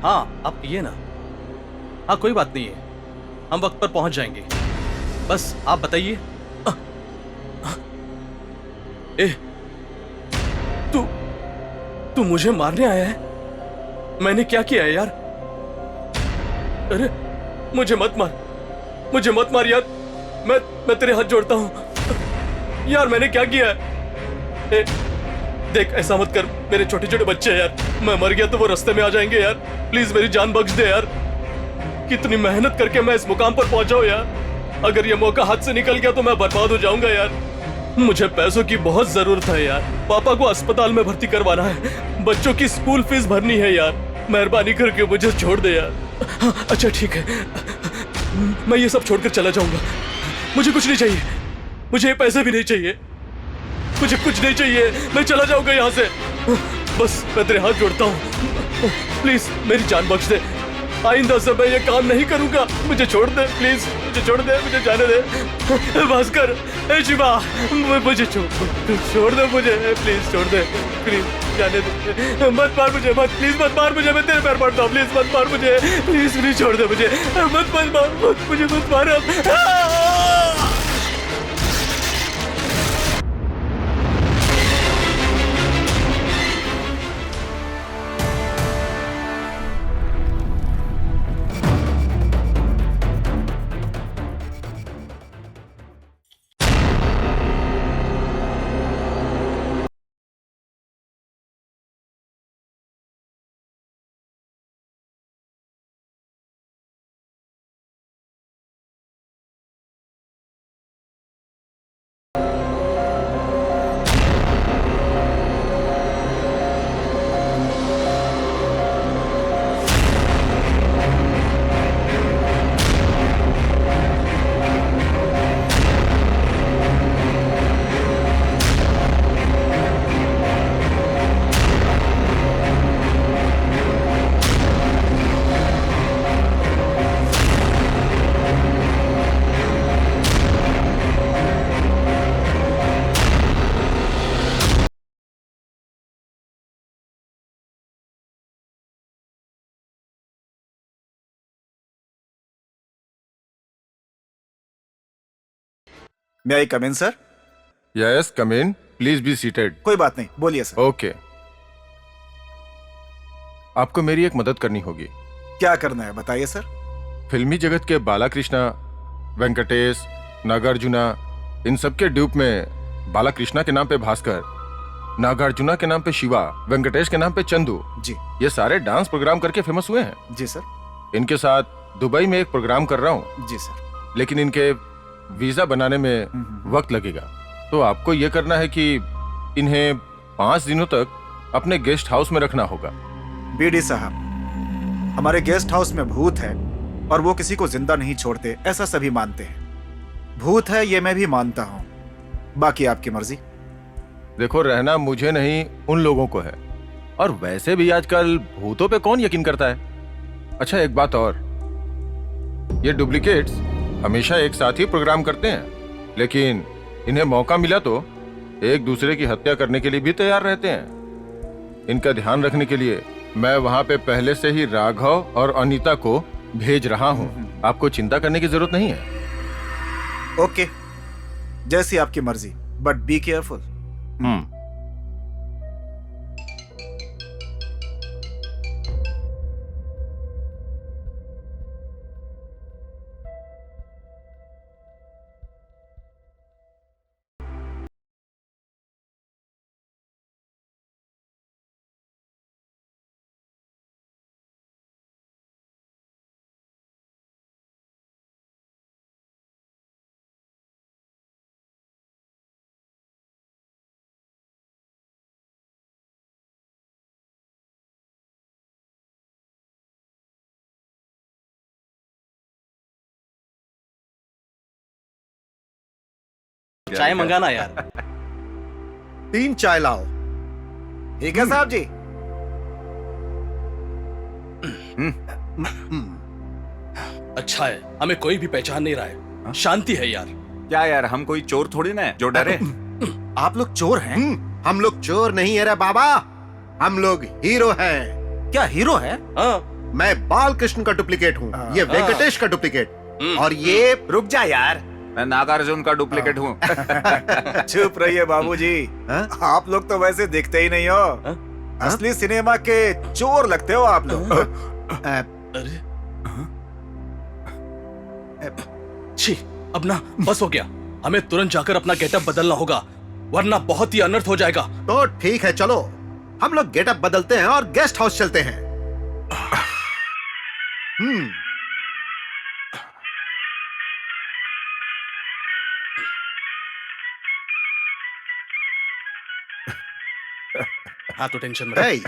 हाँ आप पिए ना। हाँ कोई बात नहीं है, हम वक्त पर पहुंच जाएंगे। बस आप बताइए। ए, तू मुझे मारने आया है? मैंने क्या किया है यार? अरे मुझे मत मार यार। मैं तेरे हाथ जोड़ता हूं यार, मैंने क्या किया है? देख ऐसा मत कर, मेरे छोटे छोटे बच्चे हैं यार, मैं मर गया तो वो रास्ते में आ जाएंगे यार। प्लीज मेरी जान बख्श दे यार। कितनी मेहनत करके मैं इस मुकाम पर पहुंचा हूं यार, अगर ये मौका हाथ से निकल गया तो मैं बर्बाद हो जाऊंगा यार। मुझे पैसों की बहुत जरूरत है यार, पापा को अस्पताल में भर्ती करवाना है, बच्चों की स्कूल फीस भरनी है यार, मेहरबानी करके मुझे छोड़ दे यार। अच्छा ठीक है, मैं ये सब छोड़कर चला जाऊंगा, मुझे कुछ नहीं चाहिए, मुझे पैसे भी नहीं चाहिए, मुझे कुछ नहीं चाहिए, मैं चला जाऊंगा यहाँ से। बस मैं तेरे हाथ जोड़ता हूँ, प्लीज मेरी जान बख्श दे, आइंदा से मैं ये काम नहीं करूंगा, मुझे छोड़ दे प्लीज, मुझे छोड़ दे, मुझे जाने दे। भास्कर, ए शिवा, मुझे छोड़ दे, मुझे प्लीज छोड़ दे, प्लीज जाने दे, मत मार मुझे, मत प्लीज मत मार मुझे, मैं तेरे पैर पड़ता हूँ, प्लीज मत मार मुझे, प्लीज छोड़ दे मुझे, मत मार मुझे, मत मार अब। May I come in, sir? Yes, come in. Please be seated. कोई बात नहीं, बोलिए सर। Okay. आपको मेरी एक मदद करनी होगी। क्या करना है बताइए सर। फिल्मी जगत के बालाकृष्णा, वेंकटेश, नागार्जुना, इन सब के ड्यूप में बालाकृष्णा के नाम पे भास्कर, नागार्जुना के नाम पे शिवा, वेंकटेश के नाम पे चंदू, जी ये सारे डांस प्रोग्राम करके फेमस हुए हैं। जी सर। इनके साथ दुबई में एक प्रोग्राम कर रहा हूँ। जी सर। लेकिन इनके वीजा बनाने में वक्त लगेगा, तो आपको यह करना है कि इन्हें 5 दिनों तक अपने गेस्ट हाउस में रखना होगा। बीडी साहब, हमारे गेस्ट हाउस में भूत है और वो किसी को जिंदा नहीं छोड़ते, ऐसा सभी मानते हैं। भूत है ये मैं भी मानता हूँ, बाकी आपकी मर्जी। देखो, रहना मुझे नहीं उन लोगों को है, और वैसे भी आजकल भूतों पे कौन यकीन करता है। अच्छा एक बात और, ये डुप्लीकेट्स हमेशा एक साथ ही प्रोग्राम करते हैं, लेकिन इन्हें मौका मिला तो एक दूसरे की हत्या करने के लिए भी तैयार रहते हैं। इनका ध्यान रखने के लिए मैं वहां पे पहले से ही राघव और अनीता को भेज रहा हूं। आपको चिंता करने की जरूरत नहीं है। ओके, जैसी आपकी मर्जी, बट बी केयरफुल। चाय मंगाना यार। 3 चाय लाओ। ठीक है साहब जी। अच्छा है, हमें कोई भी पहचान नहीं रहा है, शांति है यार। क्या यार, हम कोई चोर थोड़ी ना है जो डरे। आप लोग चोर हैं? हम लोग चोर नहीं है रे बाबा, हम लोग हीरो हैं। क्या हीरो है? हाँ मैं बालकृष्ण का डुप्लीकेट हूँ, ये वेंकटेश का डुप्लीकेट, और ये रुक जा यार, मैं नागार्जुन का डुप्लीकेट हूँ। चुप रहिए बाबूजी। आप लोग तो वैसे दिखते ही नहीं हो। असली सिनेमा के चोर लगते हो आप लोग। अरे छी, अब ना बस हो गया। हमें तुरंत जाकर अपना गेटअप बदलना होगा, वरना बहुत ही अनर्थ हो जाएगा। तो ठीक है, चलो हम लोग गेटअप बदलते हैं और गेस्ट हाउस चलते हैं। हाँ तो टेंशन मत। Hey,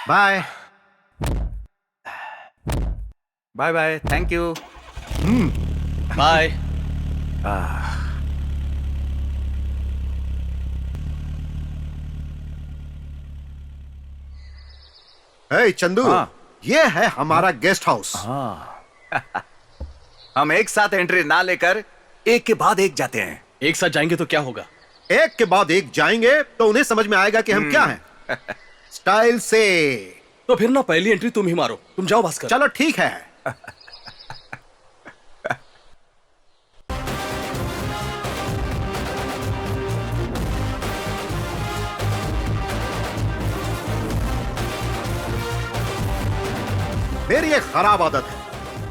bye bye bye, thank you. Bye. hey, Chandu, हाँ। ये है हमारा गेस्ट हाउस। हम एक साथ एंट्री ना लेकर एक के बाद एक जाते हैं। एक साथ जाएंगे तो क्या होगा? एक के बाद एक जाएंगे तो उन्हें समझ में आएगा कि हम क्या हैं। स्टाइल से। तो फिर ना पहली एंट्री तुम ही मारो। तुम जाओ भास्कर। चलो ठीक है। मेरी एक खराब आदत है,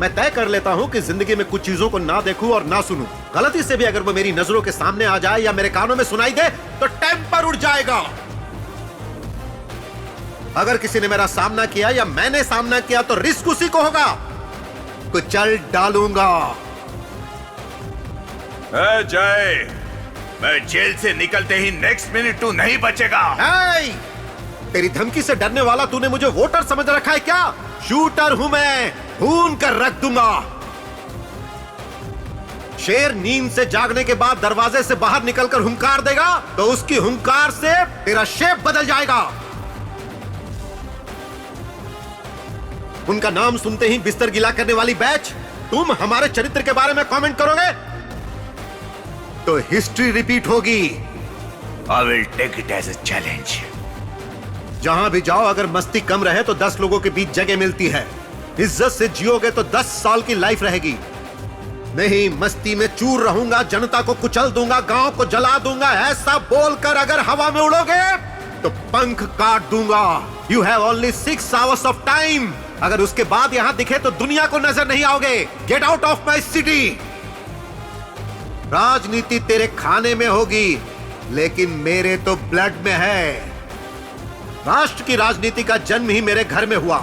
मैं तय कर लेता हूं कि जिंदगी में कुछ चीजों को ना देखूं और ना सुनूं। गलती से भी अगर वो मेरी नजरों के सामने आ जाए या मेरे कानों में सुनाई दे तो टेम्पर उड़ जाएगा। अगर किसी ने मेरा सामना किया या मैंने सामना किया तो रिस्क उसी को होगा। कुचल डालूंगा। जय, मैं जेल से निकलते ही नेक्स्ट मिनट तू नहीं बचेगा। hey! तेरी धमकी से डरने वाला तूने मुझे वोटर समझ रखा है क्या? शूटर हूं मैं, खून कर रख दूंगा। शेर नींद से जागने के बाद दरवाजे से बाहर निकलकर हुंकार देगा तो उसकी हुंकार से तेरा शेप बदल जाएगा। उनका नाम सुनते ही बिस्तर गिला करने वाली बैच, तुम हमारे चरित्र के बारे में कमेंट करोगे तो हिस्ट्री रिपीट होगी। I will take it as a challenge. जहां भी जाओ अगर मस्ती कम रहे तो 10 लोगों के बीच जगह मिलती है। इज्जत से जियोगे तो 10 साल की लाइफ रहेगी। नहीं, मस्ती में चूर रहूंगा, जनता को कुचल दूंगा, गांव को जला दूंगा। ऐसा बोलकर अगर हवा में उड़ोगे तो पंख काट दूंगा। You have only 6 hours of time. अगर उसके बाद यहां दिखे तो दुनिया को नजर नहीं आओगे। Get out of my city. राजनीति तेरे खाने में होगी, लेकिन मेरे तो ब्लड में है। राष्ट्र की राजनीति का जन्म ही मेरे घर में हुआ।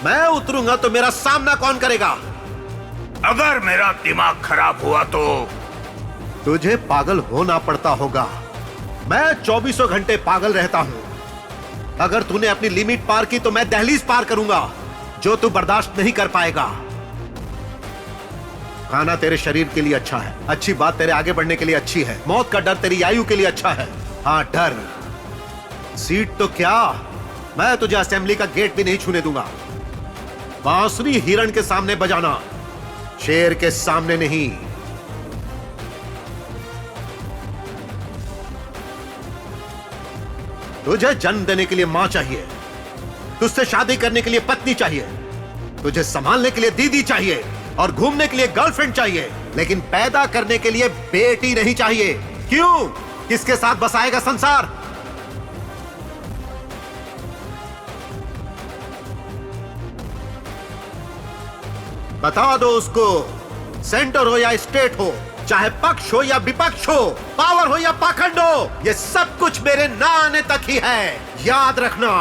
मैं उतरूंगा तो मेरा सामना कौन करेगा? अगर मेरा दिमाग खराब हुआ तो तुझे पागल होना पड़ता होगा। मैं 24 घंटे पागल रहता हूं। अगर तूने अपनी लिमिट पार की तो मैं दहलीज पार करूंगा जो तू बर्दाश्त नहीं कर पाएगा। खाना तेरे शरीर के लिए अच्छा है, अच्छी बात तेरे आगे बढ़ने के लिए अच्छी है। मौत का डर तेरी आयु के लिए अच्छा है। हाँ, डर। सीट तो क्या, मैं तुझे असेंबली का गेट भी नहीं छूने दूंगा। बांसुरी हिरण के सामने बजाना, शेर के सामने नहीं। तुझे जन्म देने के लिए मां चाहिए, तुझसे शादी करने के लिए पत्नी चाहिए, तुझे संभालने के लिए दीदी चाहिए और घूमने के लिए गर्लफ्रेंड चाहिए, लेकिन पैदा करने के लिए बेटी नहीं चाहिए। क्यों? किसके साथ बसाएगा संसार? बता दो उसको, सेंटर हो या स्टेट हो, चाहे पक्ष हो या विपक्ष हो, पावर हो या पाखंड हो, ये सब कुछ मेरे ना आने तक ही है, याद रखना।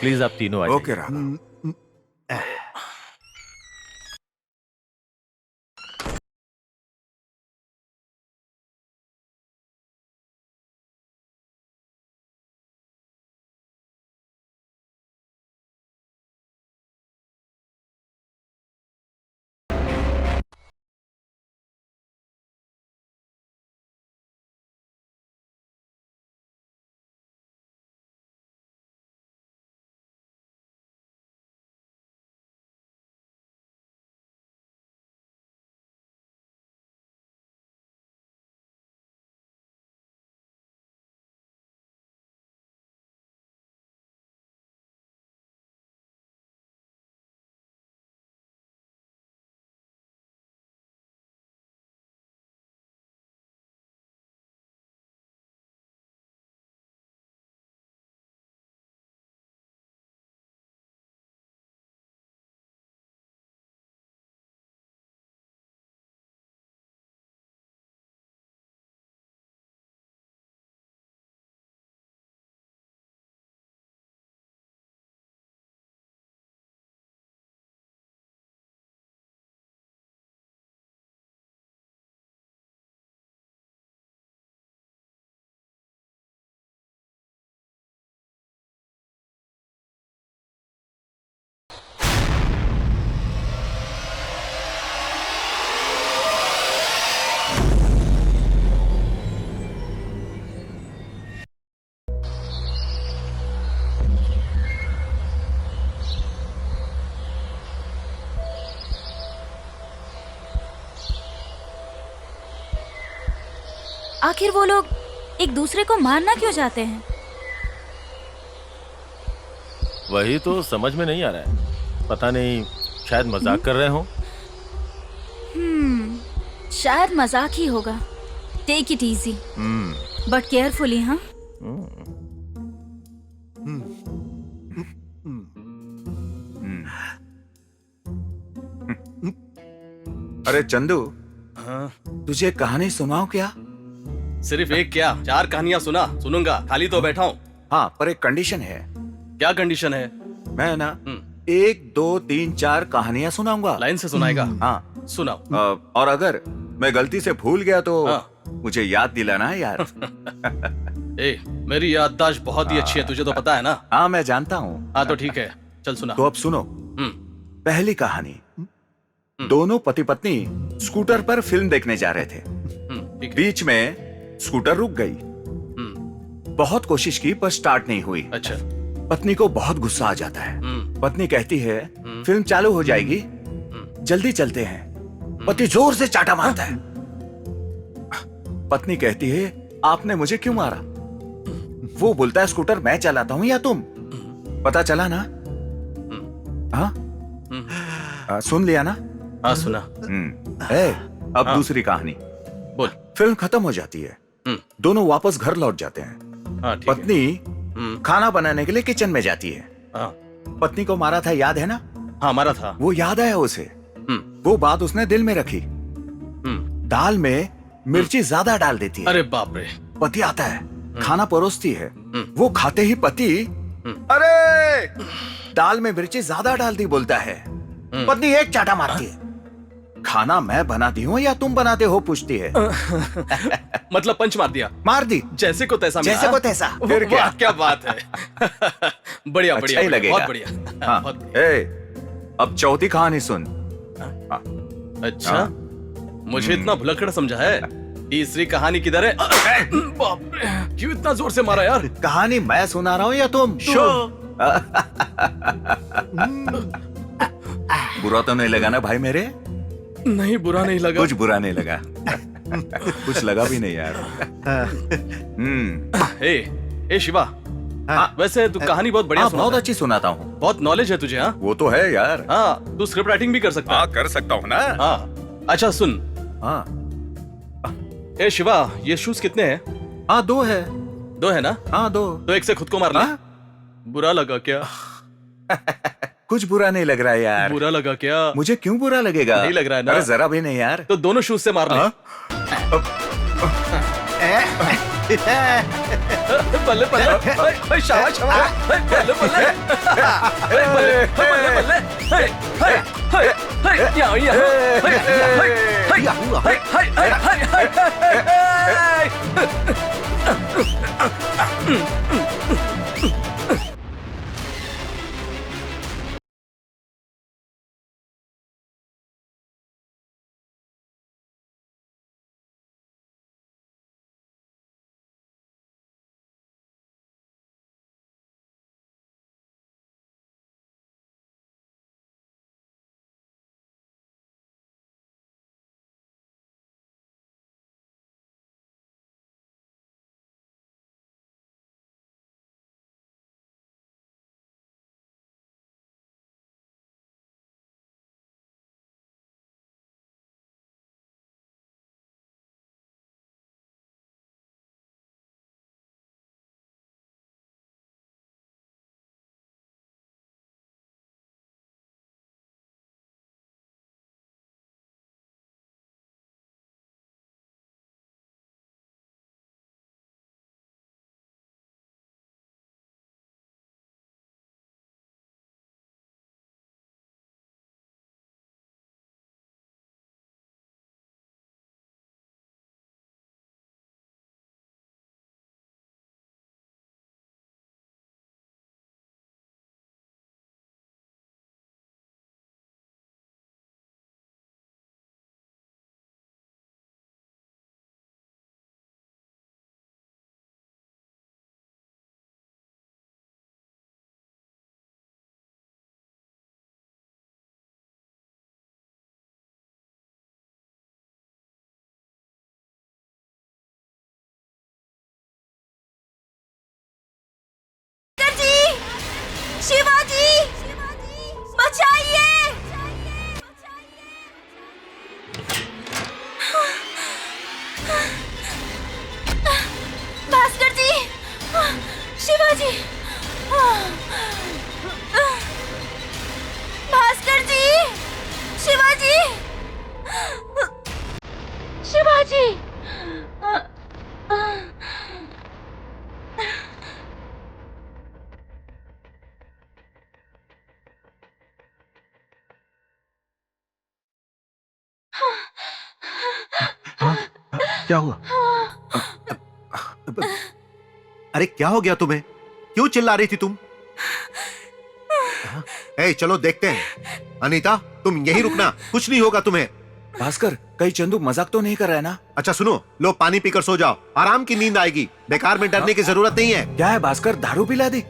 प्लीज आप तीनों आ जाइए। ओके राघव। आखिर वो लोग एक दूसरे को मारना क्यों चाहते हैं? वही तो समझ में नहीं आ रहा है। पता नहीं, शायद मजाक कर रहे हो। शायद मजाक ही होगा। Take it easy but carefully. हाँ, अरे चंदू, हाँ, तुझे एक कहानी सुनाऊं क्या? सिर्फ एक क्या, 4 कहानियां सुनूंगा। खाली तो बैठा हूँ। हाँ, पर एक कंडीशन है। क्या कंडीशन है? मैं ना 1, 2, 3, 4 कहानियां सुनाऊंगा। लाइन से सुनाएगा? हाँ। सुनाओ। और अगर मैं गलती से भूल गया तो हाँ। मुझे याद दिलाना यार। मेरी याददाश्त बहुत ही अच्छी है, तुझे तो पता है ना। हाँ, मैं जानता हूँ। हाँ तो ठीक है, चल सुना। तो अब सुनो। पहली कहानी। दोनों पति पत्नी स्कूटर पर फिल्म देखने जा रहे थे। ठीक है। बीच में स्कूटर रुक गई। बहुत कोशिश की पर स्टार्ट नहीं हुई। अच्छा। पत्नी को बहुत गुस्सा आ जाता है। पत्नी कहती है फिल्म चालू हो जाएगी, जल्दी चलते हैं। पति जोर से चाटा मारता है। पत्नी कहती है आपने मुझे क्यों मारा? वो बोलता है स्कूटर मैं चलाता हूं या तुम? पता चला ना? हाँ, सुन लिया ना? हाँ सुना। अब दूसरी कहानी। बोल। फिल्म खत्म हो जाती है। दोनों वापस घर लौट जाते हैं। हाँ, ठीक है। पत्नी खाना बनाने के लिए किचन में जाती है। हाँ। पत्नी को मारा था, याद है ना? हाँ, मारा था। वो याद आया उसे। वो बात उसने दिल में रखी। दाल में मिर्ची ज्यादा डाल देती है। अरे बाप रे। पति आता है, खाना परोसती है। वो खाते ही पति अरे दाल में मिर्ची ज्यादा डाल दी बोलता है। पत्नी एक चाटा मारती है। खाना मैं बनाती हूँ या तुम बनाते हो पूछती है। मतलब पंच मार दिया? मार दी। जैसे को तैसा। जैसे को तैसा। फिर क्या? क्या बात है। बढ़िया अच्छा बढ़िया, ही लगेगा। बहुत बढ़िया। हाँ। बहुत बढ़िया। अब चौथी कहानी सुन। अच्छा, मुझे इतना भुलक्कड़ समझा है। तीसरी कहानी किधर है? बाप रे, क्यों इतना जोर से मारा यार? कहानी मैं सुना रहा हूँ या तुम? बुरा तो नहीं लगा ना भाई मेरे? नहीं, बुरा नहीं लगा। कुछ बुरा नहीं लगा। कुछ लगा भी नहीं यार। ए शिवा, वैसे तू कहानी बहुत बढ़िया सुनाता बहुत है। अच्छी सुनाता हूँ। बहुत नॉलेज है तुझे। हाँ, वो तो है यार। हाँ, तू स्क्रिप्ट राइटिंग भी कर सकता है। हाँ, कर सकता हूँ ना। हाँ, अच्छा सुन। हाँ। ए शिवा, ये शूज कितने हैं? हाँ, 2 है। 2 है ना? हाँ, 2। तो एक से खुद को मार ले। बुरा लगा क्या? कुछ बुरा नहीं लग रहा है यार। बुरा लगा क्या? मुझे क्यों बुरा लगेगा? नहीं लग रहा है ना? अरे जरा भी नहीं यार। तो दोनों शूज से मार ले। बल्ले बल्ले, शाबाश शाबाश, बल्ले बल्ले, बल्ले बल्ले, यहाँ शिवाजी, बचाइए! क्या हुआ? अरे क्या हो गया तुम्हें? क्यों चिल्ला रही थी तुम? ए, चलो देखते हैं। अनीता, तुम यहीं रुकना, कुछ नहीं होगा तुम्हें। भास्कर, कहीं चंदू मजाक तो नहीं कर रहा है ना? अच्छा सुनो, लो पानी पीकर सो जाओ, आराम की नींद आएगी। बेकार में डरने की जरूरत नहीं है। क्या है भास्कर, दारू पिला दी?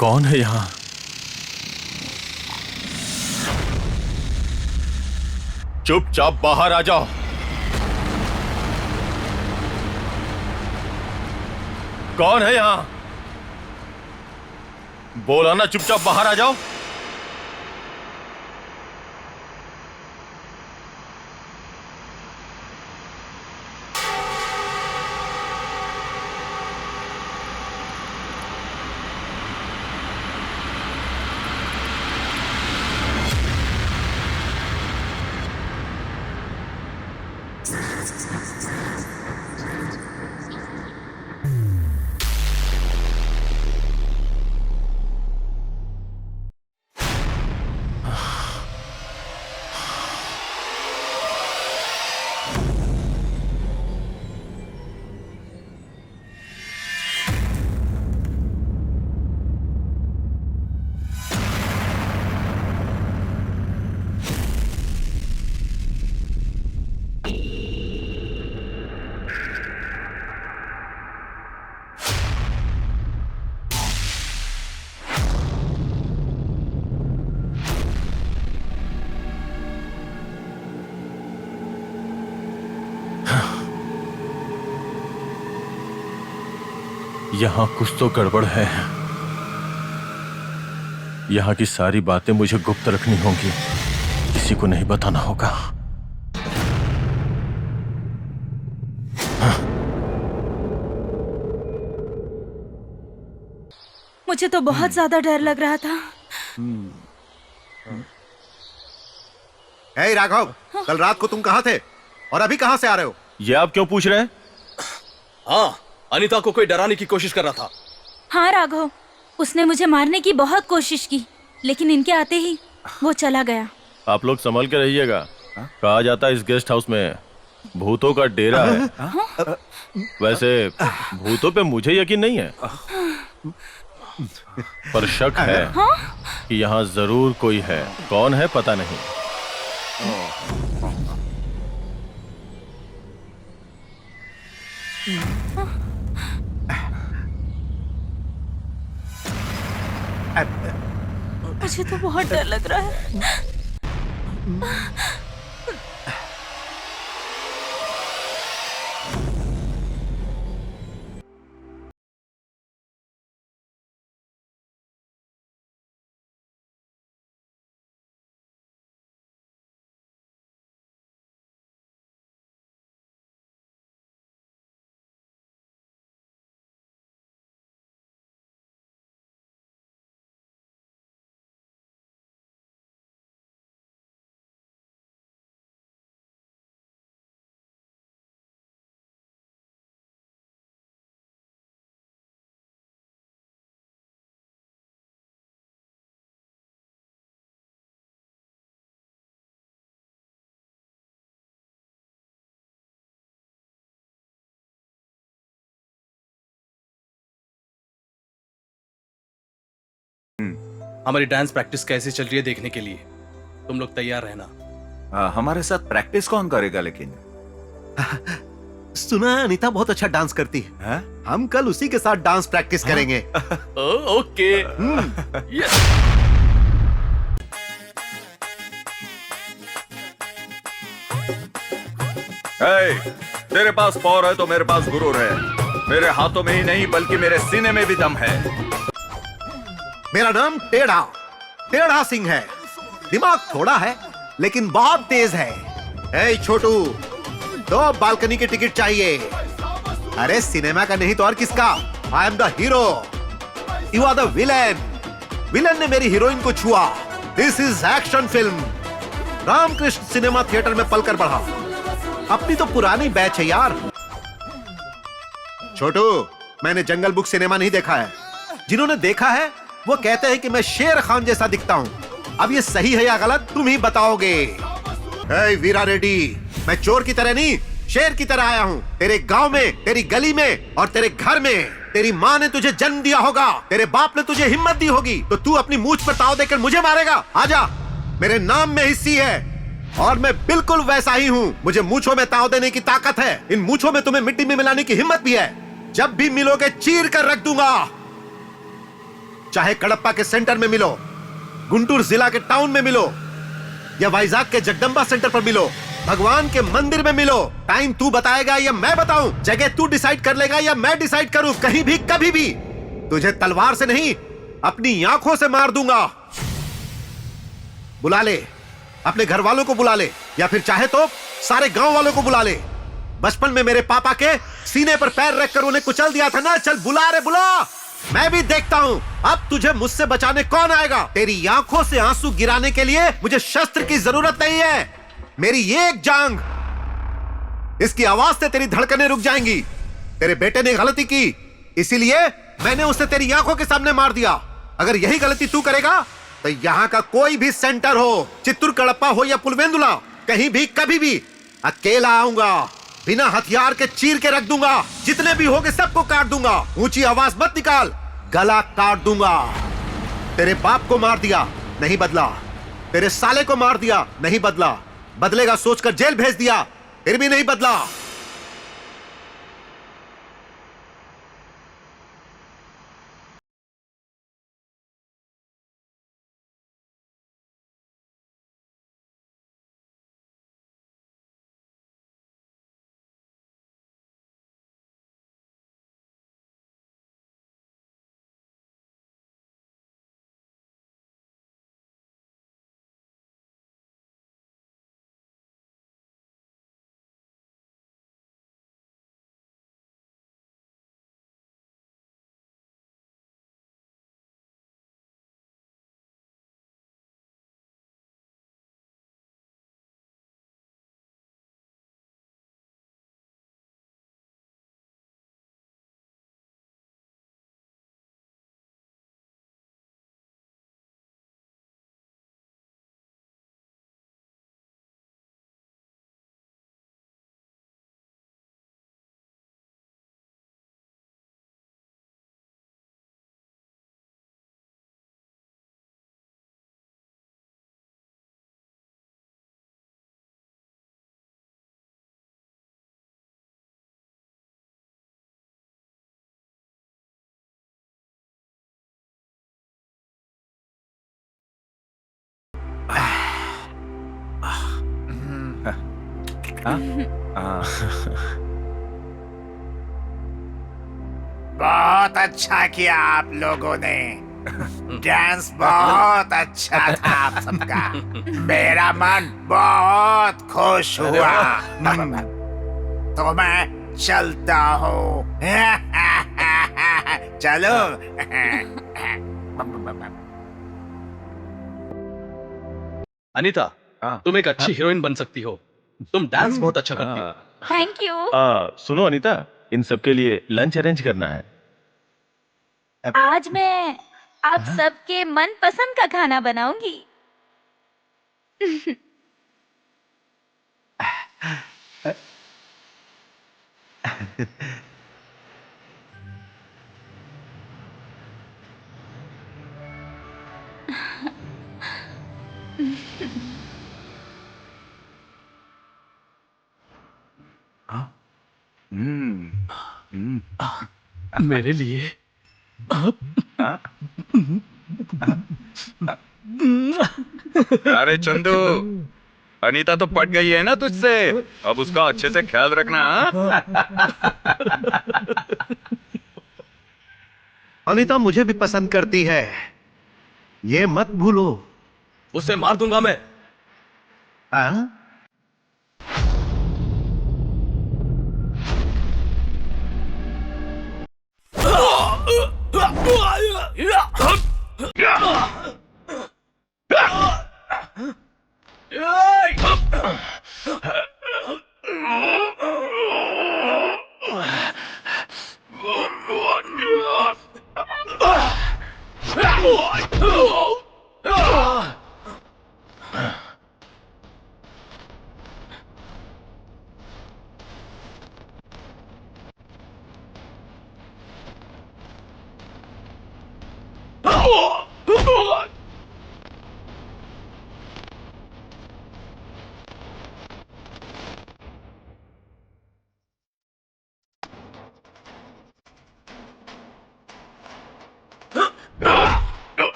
कौन है यहां? चुपचाप बाहर आ जाओ। कौन है यहां? बोला ना चुपचाप बाहर आ जाओ। यहां कुछ तो गड़बड़ है। यहां की सारी बातें मुझे गुप्त रखनी होंगी, किसी को नहीं बताना होगा। मुझे तो बहुत ज्यादा डर लग रहा था। हे राघव, कल रात को तुम कहाँ थे और अभी कहाँ से आ रहे हो? ये आप क्यों पूछ रहे हैं? हाँ, अनीता को कोई डराने की कोशिश कर रहा था। हाँ राघव, उसने मुझे मारने की बहुत कोशिश की, लेकिन इनके आते ही वो चला गया। आप लोग संभल के रहिएगा। कहा जाता है इस गेस्ट हाउस में भूतों का डेरा है। वैसे भूतों पे मुझे यकीन नहीं है, पर शक है कि यहाँ जरूर कोई है। कौन है पता नहीं। मुझे तो बहुत डर लग रहा है। हमारी डांस प्रैक्टिस कैसी चल रही है देखने के लिए तुम लोग तैयार रहना। हमारे साथ प्रैक्टिस कौन करेगा लेकिन? सुना है अनीता बहुत अच्छा डांस करती है। हम कल उसी के साथ डांस प्रैक्टिस करेंगे। ओके। यस। तेरे पास पावर है तो मेरे पास गुरूर है। मेरे हाथों में ही नहीं बल्कि मेरे सीने में भी दम है। मेरा नाम टेढ़ा सिंह है। दिमाग थोड़ा है लेकिन बहुत तेज है। ए छोटू, 2 बालकनी के टिकट चाहिए। अरे सिनेमा का नहीं तो और किसका? I am the hero, you are the villain. Villain ने मेरी हीरोइन को छुआ। This is action film. Ramakrishna cinema theatre में पलकर बढ़ा। अपनी तो पुरानी बैच है यार। छोटू, मैंने जंगल बुक सिनेमा नहीं देखा है। जिन्होंने देखा है वो कहते हैं कि मैं शेर खान जैसा दिखता हूं। अब ये सही है या गलत तुम ही बताओगे। हे वीरा रेड्डी, मैं चोर की तरह नहीं शेर की तरह आया हूं। तेरे गांव में, तेरी गली में और तेरे घर में। तेरी माँ ने तुझे जन्म दिया होगा, तेरे बाप ने तुझे हिम्मत दी होगी, तो तू अपनी मूंछ पर ताव देकर मुझे मारेगा? आजा, मेरे नाम में हिस्सी है और मैं बिल्कुल वैसा ही हूं। मुझे मूंछों में ताव देने की ताकत है। इन मूंछों में तुम्हें मिट्टी में मिलाने की हिम्मत भी है। जब भी मिलोगे चीर कर रख दूंगा। चाहे कडप्पा के सेंटर में मिलो, गुंटूर जिला के टाउन में मिलो या वाइजाग के जगदम्बा सेंटर पर मिलो, भगवान के मंदिर में मिलो। टाइम तू बताएगा या मैं बताऊं? जगह तू डिसाइड कर लेगा या मैं डिसाइड करूं? कहीं भी कभी भी तुझे तलवार से नहीं अपनी आंखों से मार दूंगा। बुला ले, अपने घर वालों को बुला ले, या फिर चाहे तो सारे गांव वालों को बुला ले। बचपन में मेरे पापा के सीने पर पैर रखकर उन्हें कुचल दिया था ना। चल बुला रे बुला, मैं भी देखता हूं अब तुझे मुझसे बचाने कौन आएगा। तेरी आंखों से आंसू गिराने के लिए मुझे शस्त्र की जरूरत नहीं है। मेरी एक जांग, इसकी आवाज से तेरी धड़कनें रुक जाएंगी। तेरे बेटे ने गलती की, इसीलिए मैंने उसे तेरी आंखों के सामने मार दिया। अगर यही गलती तू करेगा तो यहां का कोई भी सेंटर हो, चित्तूर कड़प्पा हो या पुलवेंदुला, कहीं भी कभी भी अकेला आऊंगा, बिना हथियार के चीर के रख दूंगा। जितने भी होंगे सबको काट दूंगा। ऊंची आवाज मत निकाल, गला काट दूंगा। तेरे बाप को मार दिया, नहीं बदला। तेरे साले को मार दिया, नहीं बदला। बदलेगा सोचकर जेल भेज दिया, फिर भी नहीं बदला। बहुत अच्छा किया आप लोगों ने। डांस बहुत अच्छा था आप सबका। मेरा मन बहुत खुश हुआ। तो मैं चलता हूँ। चलो। अनीता, तुम एक अच्छी हीरोइन बन सकती हो। तुम डांस बहुत अच्छा करती हो। Thank you. सुनो अनीता, इन सब के लिए लंच अरेंज करना है। आज मैं आप सबके मनपसंद का खाना बनाऊंगी। मेरे लिए अरे चंदू, अनीता तो पट गई है ना तुझसे। अब उसका अच्छे से ख्याल रखना। हाँ? अनीता मुझे भी पसंद करती है, ये मत भूलो। उसे मार दूंगा मैं। हाँ?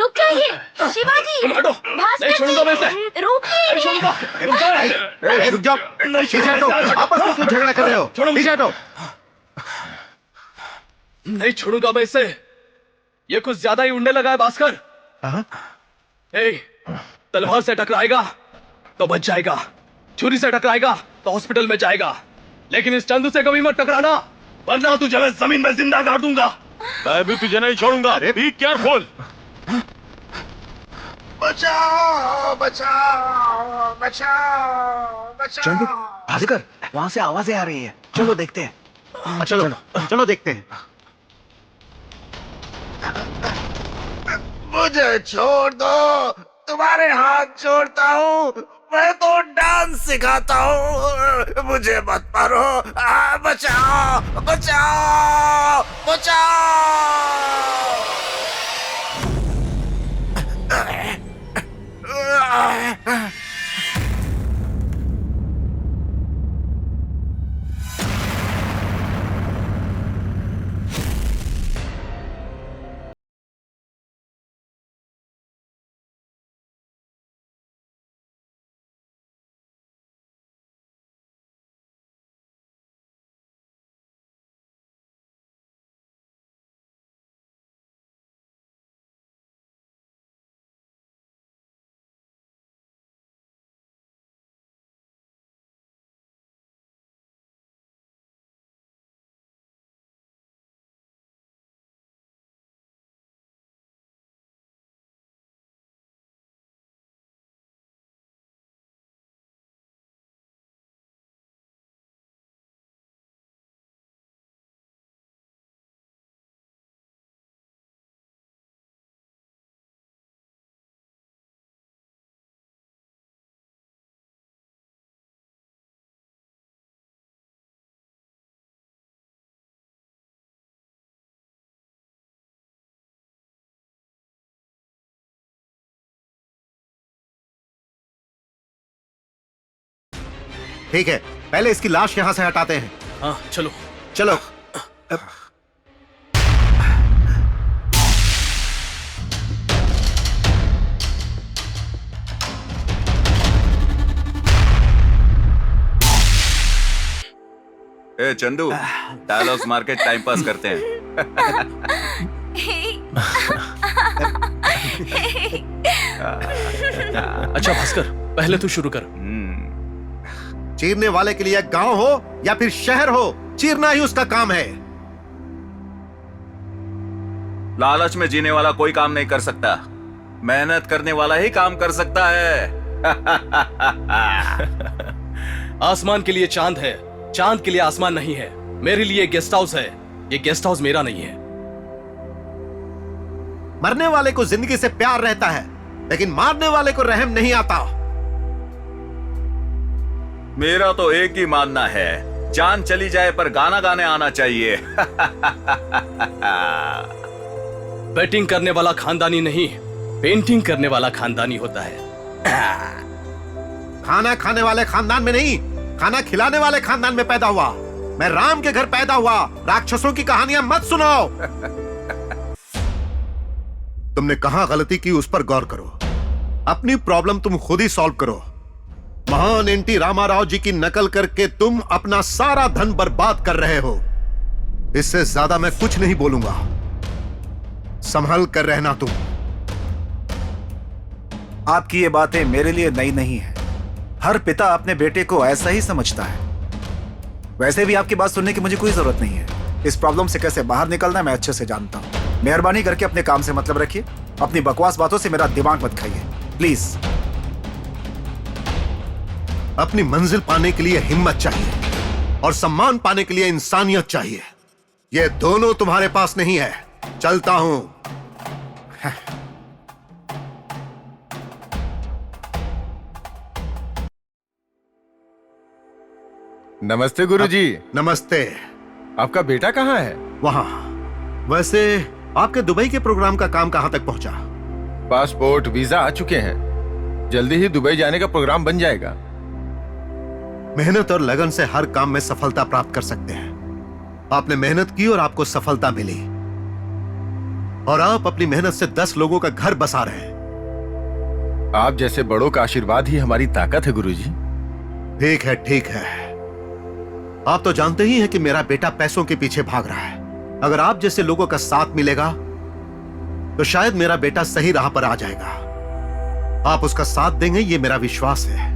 रुक जाइए शिवाजी। तुम हटो, भास्कर नहीं छोड़ूंगा मैं इसे। रुकिए। नहीं छोड़ूंगा। रुक जाओ, पीछे हटो, आपस में क्यों झगड़ा कर रहे हो? छोड़ो। पीछे हटो। नहीं छोड़ूंगा मैं इसे। ये कुछ ज्यादा ही उड़ने लगा है भास्कर। ए, तलवार से टकराएगा तो बच जाएगा, छुरी से टकराएगा तो हॉस्पिटल में जाएगा, लेकिन इस चंदू से कभी मत टकराना, वरना तुझे मैं जमीन में जिंदा गाड़ दूंगा। मैं भी तुझे नहीं छोड़ूंगा। Be careful. बचाओ बचाओ बचाओ बचाओ। चंदू, भास्कर, वहां से आवाजें आ रही है, चलो देखते हैं। चलो चलो देखते हैं। मुझे छोड़ दो, तुम्हारे हाथ जोड़ता हूँ, मैं तो डांस सिखाता हूँ, मुझे मत मारो। बचाओ बचाओ बचाओ। ठीक है, पहले इसकी लाश यहां से हटाते हैं। हाँ चलो। चलो। ए चंदू, डायलॉग्स मार के टाइम पास करते हैं। अच्छा भास्कर, पहले तू शुरू कर। चीरने वाले के लिए गांव हो या फिर शहर हो, चीरना ही उसका काम है। लालच में जीने वाला कोई काम नहीं कर सकता, मेहनत करने वाला ही काम कर सकता है। आसमान के लिए चांद है, चांद के लिए आसमान नहीं है। मेरे लिए गेस्ट हाउस है, ये गेस्ट हाउस मेरा नहीं है। मरने वाले को जिंदगी से प्यार रहता है, लेकिन मारने वाले को रहम नहीं आता। मेरा तो एक ही मानना है, जान चली जाए पर गाना गाने आना चाहिए। बैटिंग करने वाला खानदानी नहीं, पेंटिंग करने वाला खानदानी होता है। खाना खाने वाले खानदान में नहीं, खाना खिलाने वाले खानदान में पैदा हुआ। मैं राम के घर पैदा हुआ, राक्षसों की कहानियां मत सुनाओ। तुमने कहां गलती की उस पर गौर करो, अपनी प्रॉब्लम तुम खुद ही सॉल्व करो। महान एनटी रामाराव जी की नकल करके तुम अपना सारा धन बर्बाद कर रहे हो। इससे ज्यादा मैं कुछ नहीं बोलूंगा, संभल कर रहना तुम। आपकी ये बातें मेरे लिए नई नहीं है, हर पिता अपने बेटे को ऐसा ही समझता है। वैसे भी आपकी बात सुनने की मुझे कोई जरूरत नहीं है। इस प्रॉब्लम से कैसे बाहर निकलना है मैं अच्छे से जानता हूं। मेहरबानी करके अपने काम से मतलब रखिए, अपनी बकवास बातों से मेरा दिमाग मत खाइए प्लीज। अपनी मंजिल पाने के लिए हिम्मत चाहिए और सम्मान पाने के लिए इंसानियत चाहिए। ये दोनों तुम्हारे पास नहीं है। चलता हूं। नमस्ते गुरुजी। नमस्ते। आपका बेटा कहाँ है? वहां। वैसे आपके दुबई के प्रोग्राम का काम कहां तक पहुंचा? पासपोर्ट वीजा आ चुके हैं, जल्दी ही दुबई जाने का प्रोग्राम बन जाएगा। मेहनत और लगन से हर काम में सफलता प्राप्त कर सकते हैं। आपने मेहनत की और आपको सफलता मिली। और आप अपनी मेहनत से 10 लोगों का घर बसा रहे हैं। आप जैसे बड़ों का आशीर्वाद ही हमारी ताकत है गुरुजी। ठीक है, ठीक है। आप तो जानते ही हैं कि मेरा बेटा पैसों के पीछे भाग रहा है। अगर आप जैसे लोगों का साथ मिलेगा तो शायद मेरा बेटा सही राह पर आ जाएगा। आप उसका साथ देंगे, ये मेरा विश्वास है।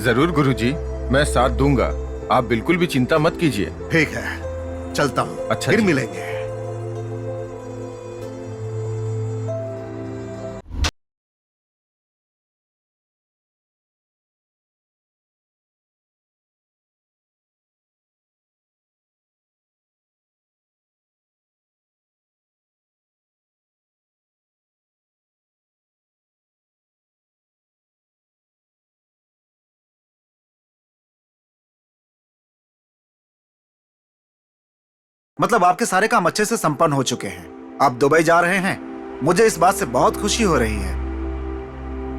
जरूर गुरुजी, मैं साथ दूंगा। आप बिल्कुल भी चिंता मत कीजिए। ठीक है, चलता हूं। अच्छा फिर जी। मिलेंगे। मतलब आपके सारे काम अच्छे से संपन्न हो चुके हैं। आप दुबई जा रहे हैं, मुझे इस बात से बहुत खुशी हो रही है।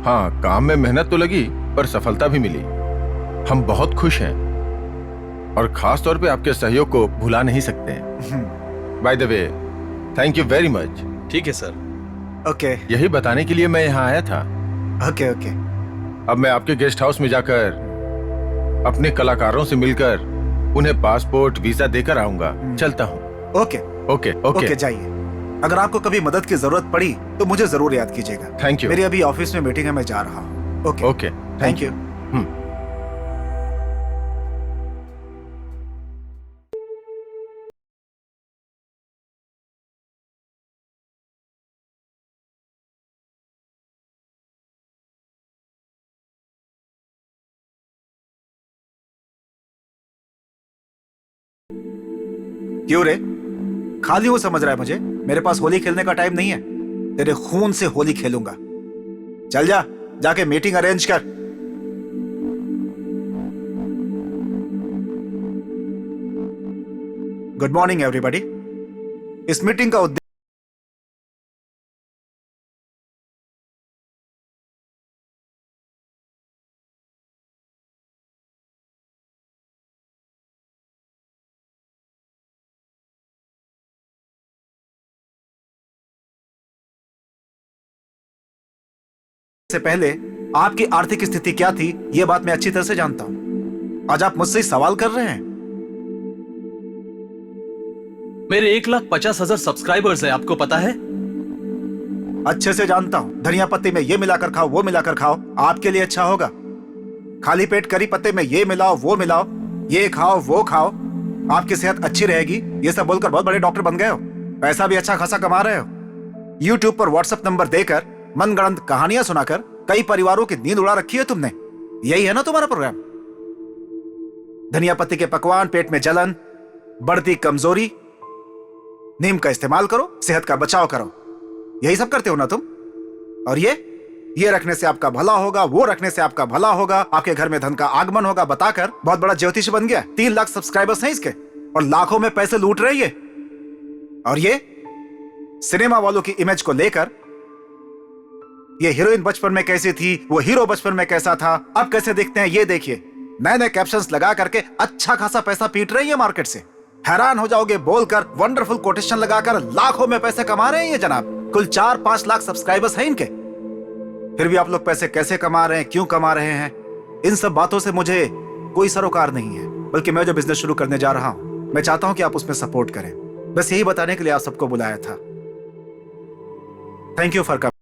हाँ, काम में मेहनत तो लगी पर सफलता भी मिली। हम बहुत खुश हैं और खास तौर पे आपके सहयोग को भुला नहीं सकते हैं। By the way, thank you very much. ठीक है सर। ओके यही बताने के लिए मैं यहाँ आया था। Okay okay. अब मैं आपके गेस्ट हाउस में जाकर अपने कलाकारों से मिलकर उन्हें पासपोर्ट वीजा देकर आऊंगा। चलता हूँ। ओके ओके ओके ओके, जाइए। अगर आपको कभी मदद की जरूरत पड़ी तो मुझे जरूर याद कीजिएगा। Thank you. मेरी अभी ऑफिस में मीटिंग है, मैं जा रहा हूँ। Okay okay, thank you. क्यों रे, खाली वो समझ रहा है मुझे? मेरे पास होली खेलने का टाइम नहीं है। तेरे खून से होली खेलूंगा। चल जा, जाके मीटिंग अरेंज कर। Good morning everybody. इस मीटिंग का उद्देश्य से पहले आपकी आर्थिक स्थिति क्या थी, यह बात मैं अच्छी तरह से जानता हूं। आज आप मुझसे सवाल कर रहे हैं। मेरे 1,50,000 सब्सक्राइबर्स है, आपको पता है? अच्छे से जानता हूं। धनिया पत्ती में ये मिलाकर खाओ, वो मिलाकर खाओ, आपके लिए अच्छा होगा। खाली पेट करी पत्ते में ये मिलाओ, वो मिलाओ, ये खाओ, वो खाओ, आपकी सेहत अच्छी रहेगी। ये सब बोलकर बहुत बड़े डॉक्टर बन गए हो। पैसा भी अच्छा खासा कमा रहे हो। यूट्यूब पर व्हाट्सएप नंबर देकर, मनगढ़ंत कहानियां सुनाकर कई परिवारों की नींद उड़ा रखी है तुमने। यही है ना तुम्हारा प्रोग्राम? धनिया पत्ती के पकवान, पेट में जलन, बढ़ती कमजोरी, नीम का इस्तेमाल करो, सेहत का बचाव करो, यही सब करते हो ना तुम? और ये रखने से आपका भला होगा, वो रखने से आपका भला होगा, आपके घर में धन का आगमन होगा बताकर बहुत बड़ा ज्योतिष बन गया। 3 लाख सब्सक्राइबर्स हैं इसके और लाखों में पैसे लूट रहे हैं। और ये सिनेमा वालों की इमेज को लेकर, ये हीरोइन बचपन में कैसी थी, वो हीरो बचपन में कैसा था, अब कैसे दिखते हैं, ये देखिए। नए नए कैप्शंस लगा करके अच्छा खासा पैसा पीट रही है मार्केट से। हैरान हो जाओगे बोलकर, वंडरफुल कोटेशन लगाकर लाखों में पैसे कमा रहे हैं ये जनाब। कुल 4-5 लाख सब्सक्राइबर्स हैं इनके। फिर भी आप लोग पैसे कैसे कमा रहे हैं, क्यों कमा रहे हैं, इन सब बातों से मुझे कोई सरोकार नहीं है। बल्कि मैं जो बिजनेस शुरू करने जा रहा हूं, मैं चाहता हूं कि आप उसमें सपोर्ट करें। बस यही बताने के लिए आप सबको बुलाया था। Thank you for coming.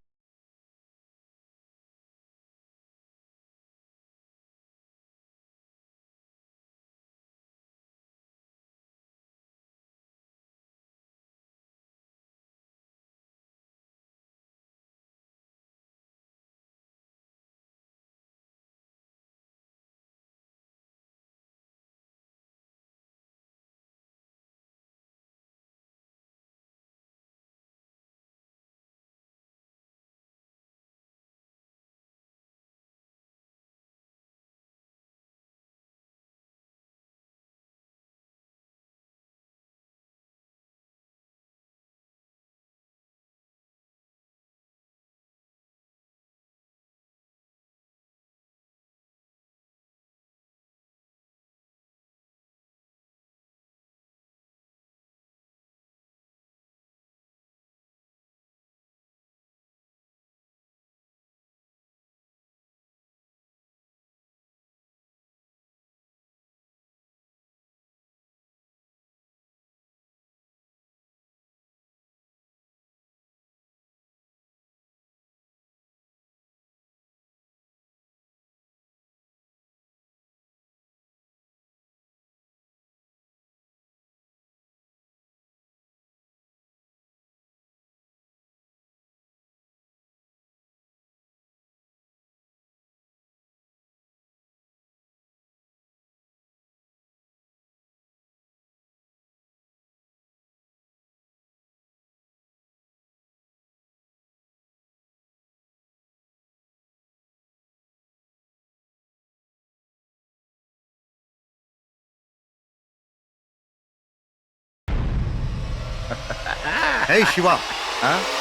Hey Shiva,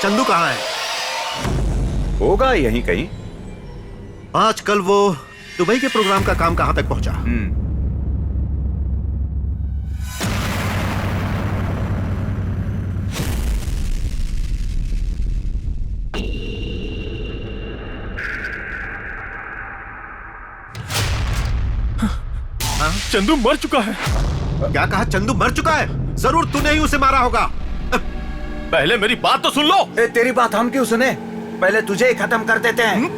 Chandu कहाँ है? होगा यहीं कहीं। आजकल वो दुबई के प्रोग्राम का काम कहां तक पहुंचा? चंदू मर चुका है। क्या कहा? चंदू मर चुका है? जरूर तूने ही उसे मारा होगा। पहले मेरी बात तो सुन लो। तेरी बात हम क्यों सुने? पहले तुझे ही खत्म कर देते हैं।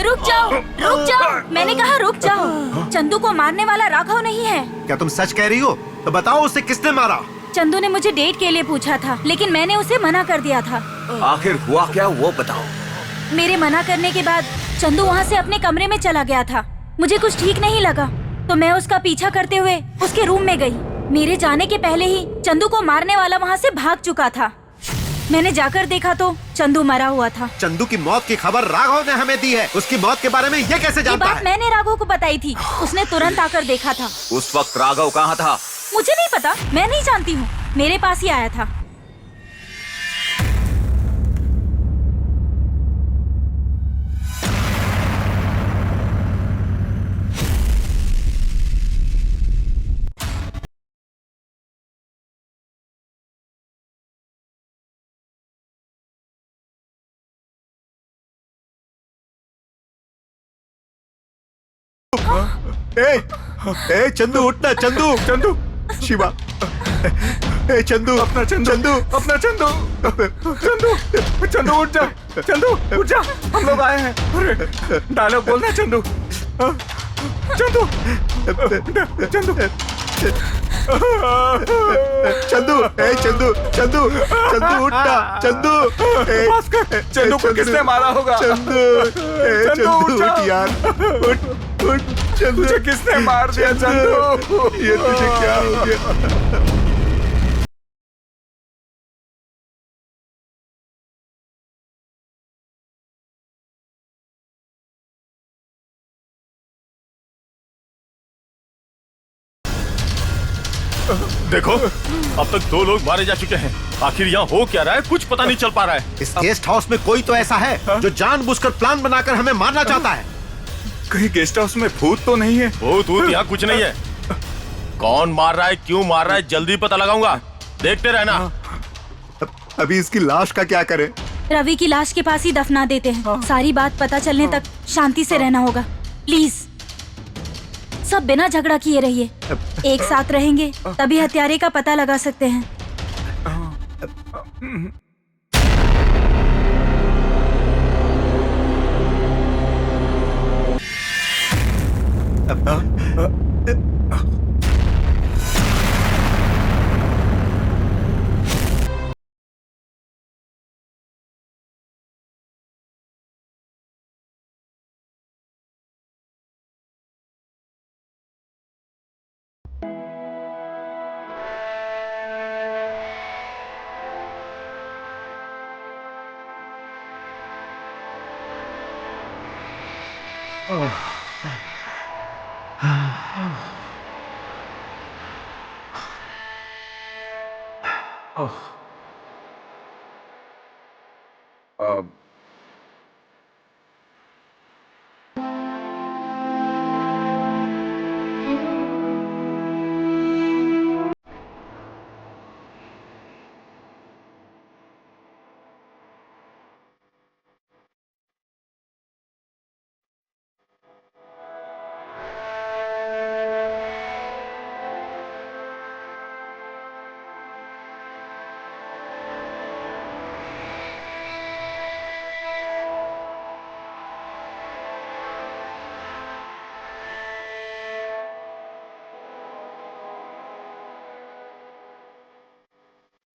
रुक जाओ, रुक जाओ, मैंने कहा रुक जाओ। चंदू को मारने वाला राघव नहीं है। क्या तुम सच कह रही हो? तो बताओ उसे किसने मारा? चंदू ने मुझे डेट के लिए पूछा था, लेकिन मैंने उसे मना कर दिया था। आखिर हुआ क्या वो बताओ। मेरे मना करने के बाद चंदू वहाँ से अपने कमरे में चला गया था। मुझे कुछ ठीक नहीं लगा तो मैं उसका पीछा करते हुए उसके रूम में गई। मेरे जाने के पहले ही चंदू को मारने वाला वहाँ से भाग चुका था। मैंने जाकर देखा तो चंदू मरा हुआ था। चंदू की मौत की खबर राघव ने हमें दी है। उसकी मौत के बारे में ये कैसे ये जानता बात है? मैंने राघव को बताई थी। उसने तुरंत आकर देखा था। उस वक्त राघव कहाँ था? मुझे नहीं पता, मैं नहीं जानती हूँ। मेरे पास ही आया था। ए चंदू उठना। चंदू, चंदू, शिवा, ए चंदू, अपना चंदू, अपना चंदू, चंदू, चंदू उठ जा, चंदू उठ जा, हम लोग आए हैं। अरे डायलॉग बोलना चंदू, चंदू, चंदू, चंदू, ए चंदू, चंदू, चंदू उठना, चंदू, चंदू को किसने मारा होगा? चंदू, चंदू उठ यार, उठ, उठ, चंदू, तुझे किसने मार दिया चंदू? ये तुझे क्या हो गया? देखो, अब तक 2 लोग मारे जा चुके हैं। आखिर यहाँ हो क्या रहा है, कुछ पता नहीं चल पा रहा है। इस गेस्ट हाउस में कोई तो ऐसा है जो जानबूझकर प्लान बनाकर हमें मारना चाहता है। कहीं गेस्ट हाउस में भूत तो नहीं है? भूत यहाँ कुछ नहीं है। कौन मार रहा है, क्यों मार रहा है, जल्दी पता लगाऊंगा। देखते रहना। अभी इसकी लाश का क्या करें? रवि की लाश के पास ही दफना देते हैं। सारी बात पता चलने तक शांति से रहना होगा। प्लीज सब बिना झगड़ा किए रहिए। एक साथ रहेंगे तभी हत्यारे का पता लगा सकते हैं।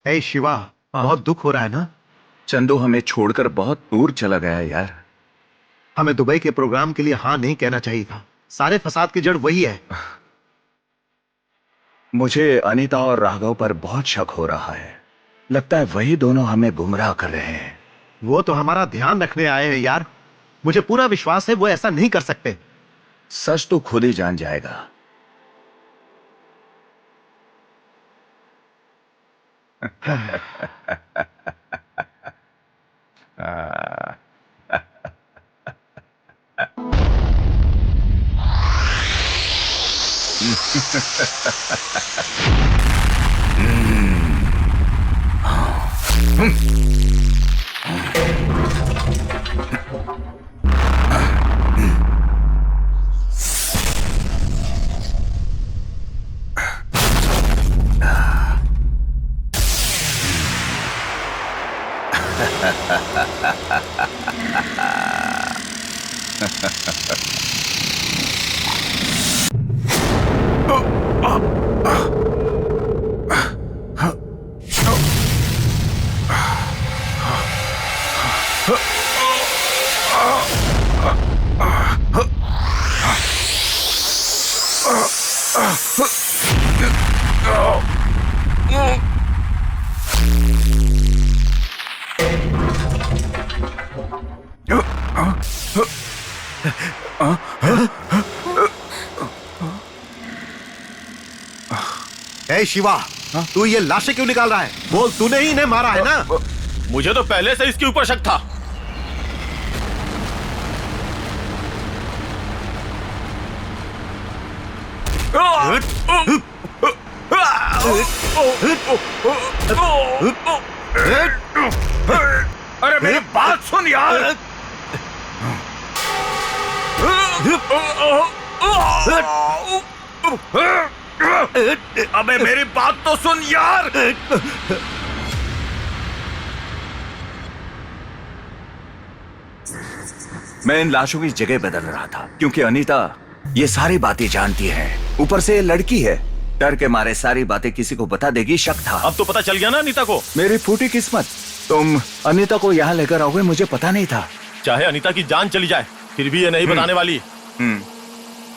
हे शिवा, बहुत दुख हो रहा है ना? चंदू हमें छोड़कर बहुत दूर चला गया यार। हमें दुबई के प्रोग्राम के लिए हाँ नहीं कहना चाहिए था। सारे फसाद की जड़ वही है। मुझे अनीता और राघव पर बहुत शक हो रहा है। लगता है वही दोनों हमें गुमराह कर रहे हैं। वो तो हमारा ध्यान रखने आए हैं यार। मुझे पूरा विश्वास है वो ऐसा नहीं कर सकते। सच तो खुद ही जान जाएगा। हे शिवा, तू ये लाशें क्यों निकाल रहा है? बोल, तूने ही इन्हें मारा है ना? मुझे तो पहले से इसके ऊपर शक था। अरे मेरी बात सुन यार। अबे मेरी बात तो सुन यार। मैं इन लाशों की जगह बदल रहा था क्योंकि अनीता ये सारी बातें जानती है। ऊपर से ये लड़की है, डर के मारे सारी बातें किसी को बता देगी। शक था। अब तो पता चल गया ना अनीता को। मेरी फूटी किस्मत। तुम अनीता को यहाँ लेकर आओगे, मुझे पता नहीं था। चाहे अनीता की जान चली जाए फिर भी ये नहीं बताने वाली।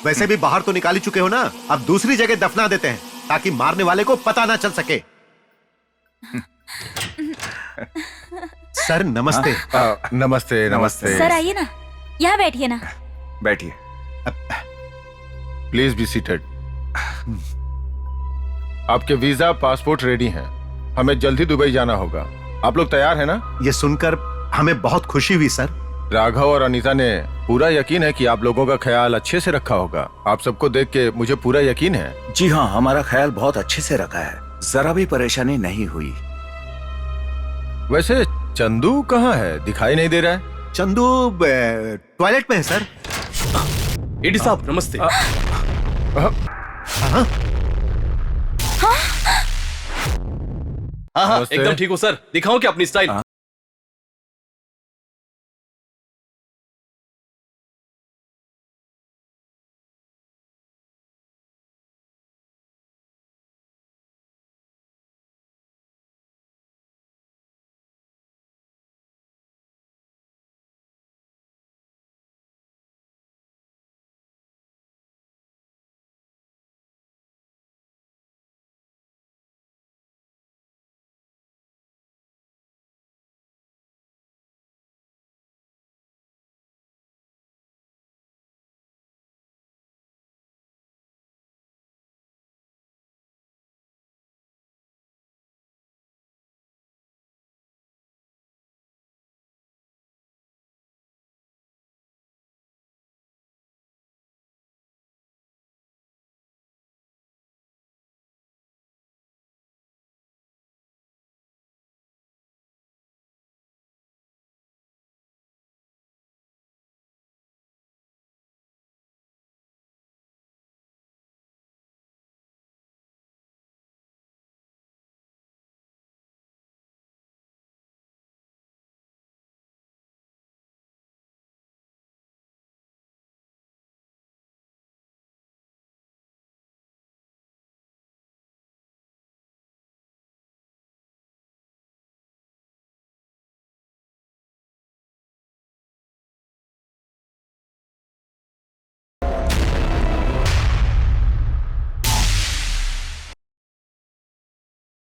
वैसे भी बाहर तो निकाल ही चुके हो ना, अब दूसरी जगह दफना देते हैं ताकि मारने वाले को पता ना चल सके। सर नमस्ते। नमस्ते नमस्ते। सर आइए ना, यहाँ बैठिए ना। बैठिए। Please be seated. आपके वीजा पासपोर्ट रेडी हैं। हमें जल्दी दुबई जाना होगा। आप लोग तैयार हैं ना? ये सुनकर हमें बहुत खुशी हुई सर। राघव और अनीता ने पूरा यकीन है कि आप लोगों का ख्याल अच्छे से रखा होगा। आप सबको देख के मुझे पूरा यकीन है। जी हाँ, हमारा ख्याल बहुत अच्छे से रखा है, जरा भी परेशानी नहीं हुई। वैसे चंदू कहाँ है? दिखाई नहीं दे रहा है। चंदू टॉयलेट में है सर। एडी साहब नमस्ते। हाँ, नमस्ते। एकदम ठीक हो सर। दिखाऊं क्या अपनी स्टाइल?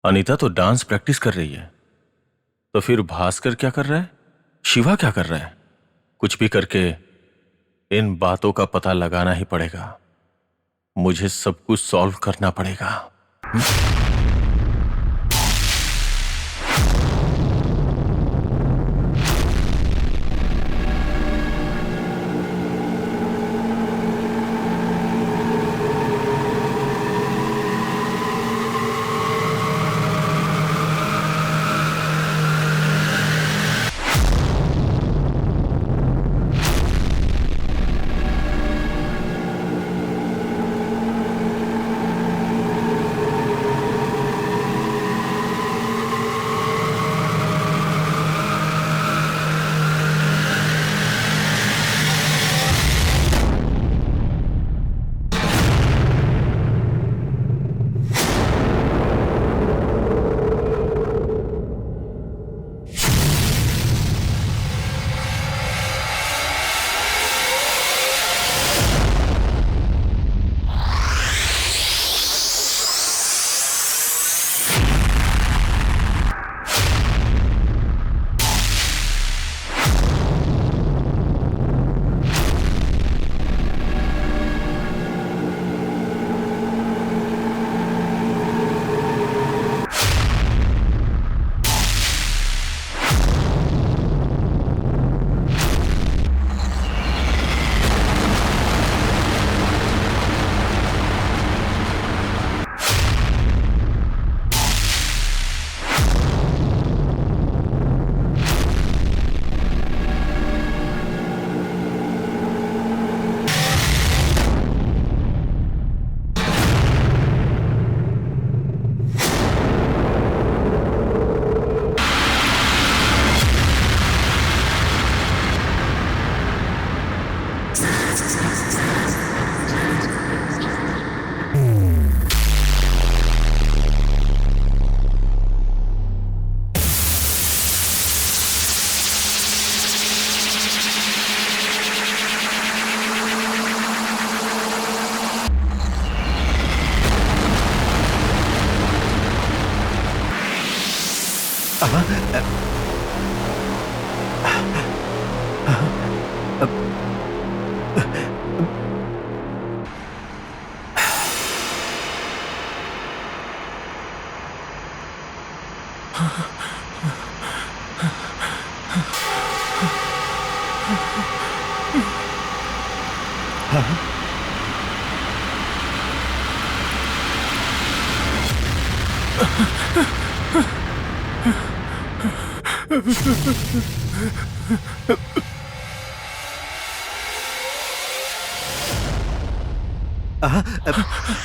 अनीता तो डांस प्रैक्टिस कर रही है, तो फिर भास्कर क्या कर रहा है, शिवा क्या कर रहा है? कुछ भी करके इन बातों का पता लगाना ही पड़ेगा। मुझे सब कुछ सॉल्व करना पड़ेगा।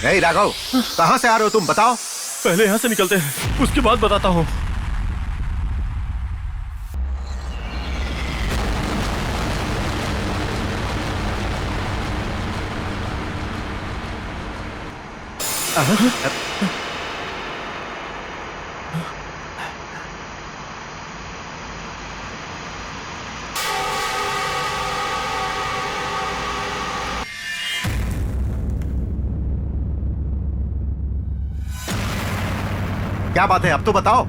नहीं राघव, कहां से आ रहे हो तुम, बताओ। पहले यहां से निकलते हैं, उसके बाद बताता हूं। क्या बात है, अब तो बताओ।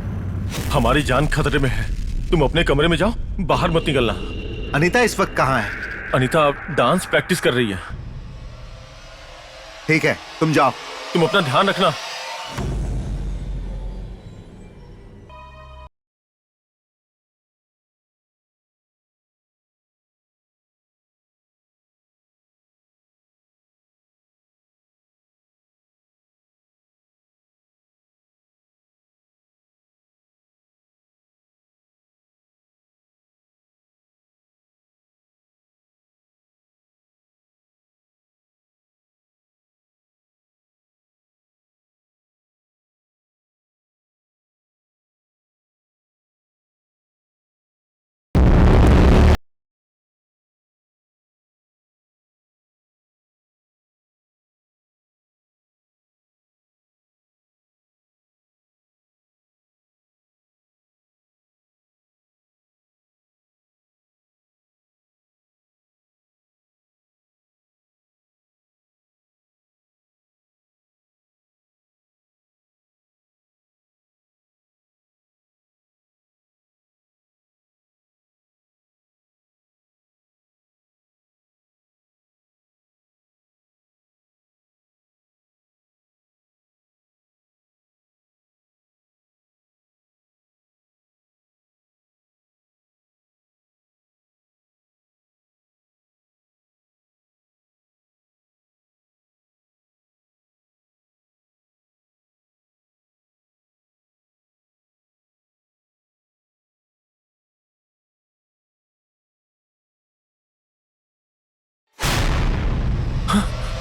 हमारी जान खतरे में है, तुम अपने कमरे में जाओ, बाहर मत निकलना। अनीता इस वक्त कहां है? अनीता डांस प्रैक्टिस कर रही है। ठीक है, तुम जाओ। तुम अपना ध्यान रखना।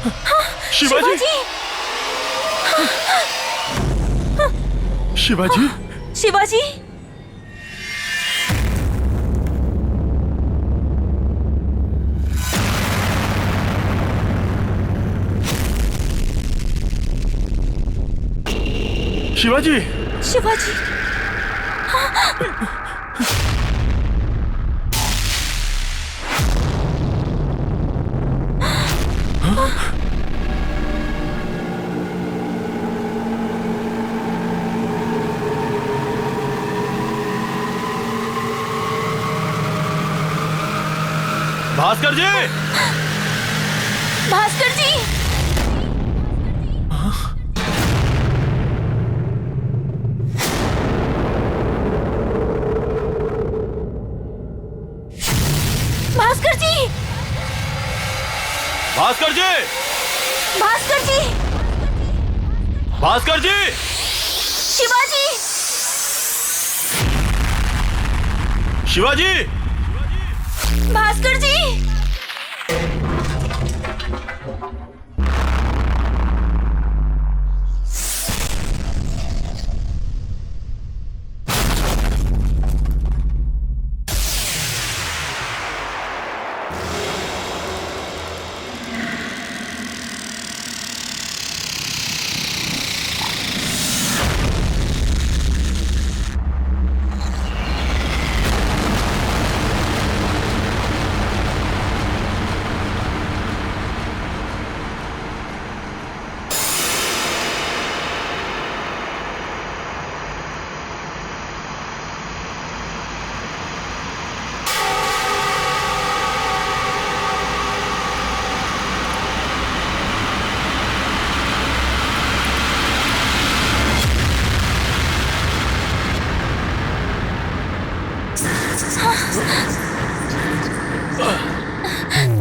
शिवाजी शिवाजी शिवाजी शिवाजी शिवाजी भास्कर जी भास्कर जी भास्कर जी भास्कर जी भास्कर जी भास्कर जी शिवाजी शिवाजी भास्कर जी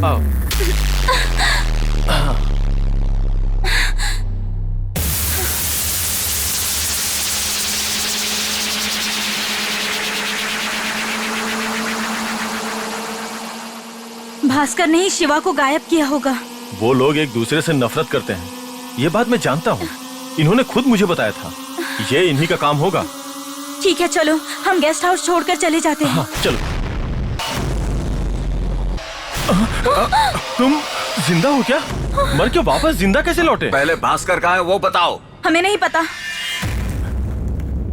आओ भास्कर ने ही शिवा को गायब किया होगा। वो लोग एक दूसरे से नफरत करते हैं, ये बात मैं जानता हूँ। इन्होंने खुद मुझे बताया था। ये इन्हीं का काम होगा। ठीक है चलो हम गेस्ट हाउस छोड़कर चले जाते हैं। हाँ चलो। तुम जिंदा हो क्या? मर के वापस जिंदा कैसे लौटे? पहले भास्कर कहाँ है वो बताओ। हमें नहीं पता।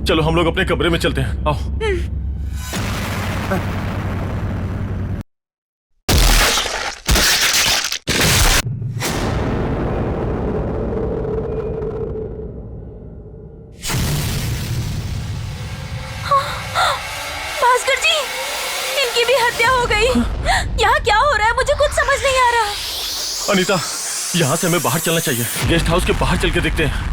चलो हम लोग अपने कमरे में चलते हैं, आओ। भास्कर जी, इनकी भी हत्या हो गई। यहाँ क्या हो रहा है मुझे कुछ समझ नहीं आ रहा। अनीता, यहाँ से हमें बाहर चलना चाहिए। गेस्ट हाउस के बाहर चल के देखते हैं।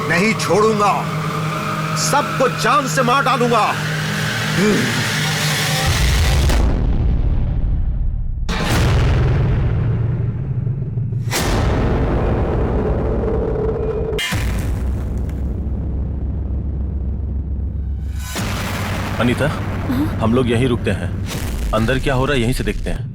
नहीं छोड़ूंगा, सबको जान से मार डालूंगा। अनीता, हम लोग यहीं रुकते हैं। अंदर क्या हो रहा है यहीं से देखते हैं।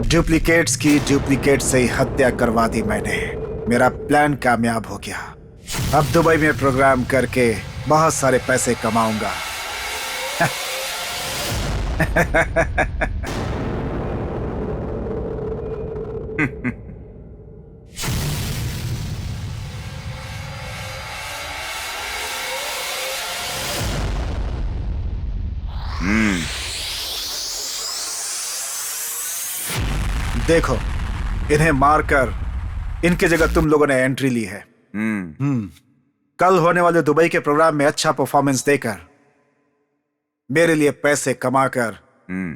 डुप्लीकेट्स की डुप्लीकेट से ही हत्या करवा दी मैंने। मेरा प्लान कामयाब हो गया। अब दुबई में प्रोग्राम करके बहुत सारे पैसे कमाऊंगा। देखो, इन्हें मारकर इनकी जगह तुम लोगों ने एंट्री ली है। कल होने वाले दुबई के प्रोग्राम में अच्छा परफॉर्मेंस देकर मेरे लिए पैसे कमाकर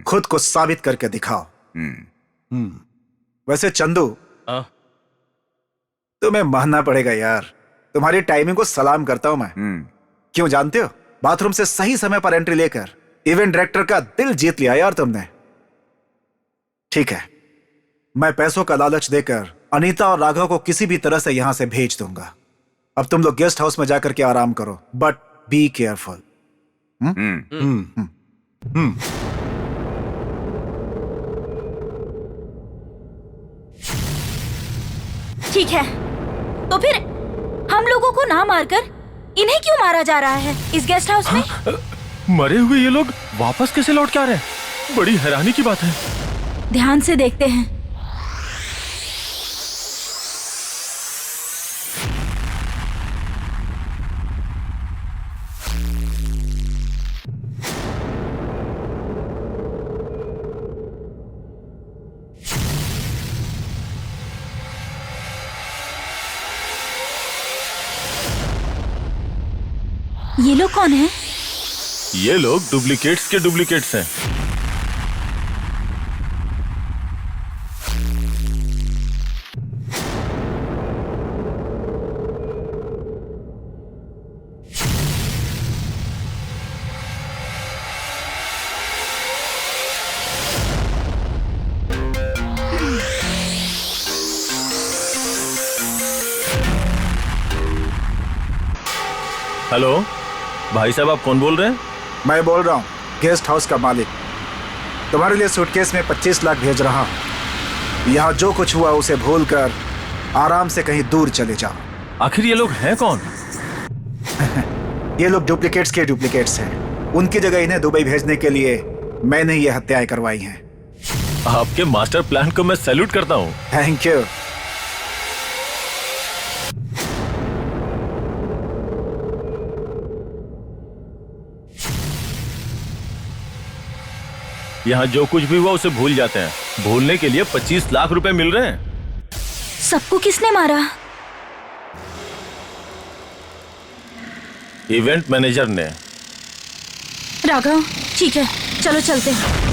खुद को साबित करके दिखाओ। वैसे चंदू, तुम्हें मानना पड़ेगा यार, तुम्हारी टाइमिंग को सलाम करता हूं मैं। क्यों जानते हो? बाथरूम से सही समय पर एंट्री लेकर इवेंट डायरेक्टर का दिल जीत लिया यार तुमने। ठीक है, मैं पैसों का लालच देकर अनीता और राघव को किसी भी तरह से यहां से भेज दूंगा। अब तुम लोग गेस्ट हाउस में जाकर के आराम करो, बट बी केयरफुल। ठीक है, तो फिर हम लोगों को ना मारकर इन्हें क्यों मारा जा रहा है इस गेस्ट हाउस में? मरे हुए ये लोग वापस कैसे लौट के आ रहे हैं? बड़ी हैरानी की बात है। ध्यान से देखते हैं। ये लोग कौन हैं? ये लोग डुप्लीकेट्स के डुप्लीकेट्स हैं। हेलो भाई साहब, आप कौन बोल रहे हैं? मैं बोल रहा हूं गेस्ट हाउस का मालिक। तुम्हारे लिए सूटकेस में 25 लाख भेज रहा हूं। यहां जो कुछ हुआ उसे भूलकर आराम से कहीं दूर चले जाओ। आखिर ये लोग हैं कौन? ये लोग डुप्लीकेट्स के डुप्लीकेट्स हैं। उनकी जगह इन्हें दुबई भेजने के लिए मैंने ये हत्याएं करवाई हैं। आपके मास्टर प्लान को मैं सैल्यूट करता हूँ। Thank you. यहाँ जो कुछ भी हुआ उसे भूल जाते हैं। भूलने के लिए 25 लाख रुपए मिल रहे हैं। सबको किसने मारा? इवेंट मैनेजर ने। राघव, ठीक है, चलो चलते हैं।